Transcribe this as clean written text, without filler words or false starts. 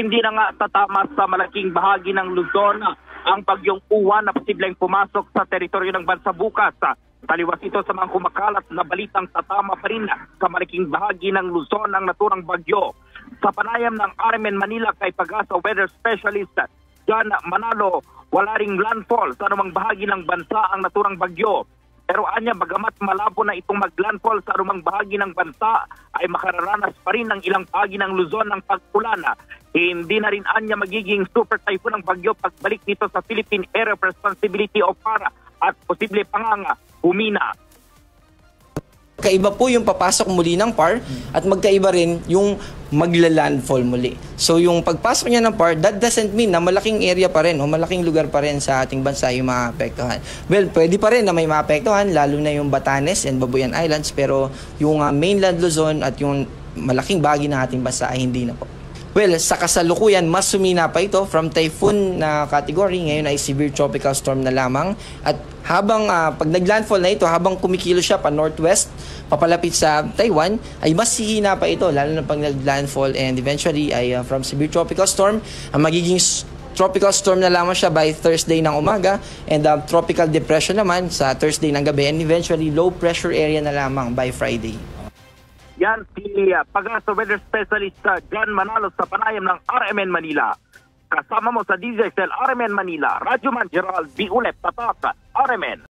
Hindi na nga tatama sa malaking bahagi ng Luzon ang bagyong Uwan na posibleng pumasok sa teritoryo ng bansa bukas. Taliwas ito sa mga kumakalat na balitang tatama pa rin sa malaking bahagi ng Luzon ang naturang bagyo. Sa panayam ng RMN Manila kay Pag-asa Weather Specialist John Manalo, wala ring landfall sa anumang bahagi ng bansa ang naturang bagyo. Pero anya bagamat malabo na itong maglandfall sa anumang bahagi ng bansa ay makararanas pa rin ng ilang bahagi ng Luzon ng pag-ulan. Hindi na rin anya magiging super typhoon ng bagyo pagbalik nito sa Philippine Area of Responsibility o PARA at posible panganga humina. Magkaiba po yung papasok muli ng PAR at magkaiba rin yung magla-landfall muli. So yung pagpasok niya ng PAR, that doesn't mean na malaking area pa rin o malaking lugar pa rin sa ating bansa yung maapektuhan. Well, pwede pa rin na may maapektuhan, lalo na yung Batanes and Babuyan Islands, pero yung mainland Luzon at yung malaking bahagi ng ating bansa ay hindi na po. Well, sa kasalukuyan, mas sumina pa ito from typhoon na category. Ngayon ay severe tropical storm na lamang. At habang pag naglandfall na ito, habang kumikilo siya pa northwest, papalapit sa Taiwan, ay mas hihina pa ito, lalo na pag naglandfall and eventually ay from severe tropical storm, ang magiging tropical storm na lamang siya by Thursday ng umaga and tropical depression naman sa Thursday ng gabi and eventually low pressure area na lamang by Friday. Yan si Pag-asa Weather Specialist John Manalo sa panayam ng RMN Manila. Kasama mo sa DZXL RMN Manila, Radyo Man Gerald B. Ulep Tatak, RMN.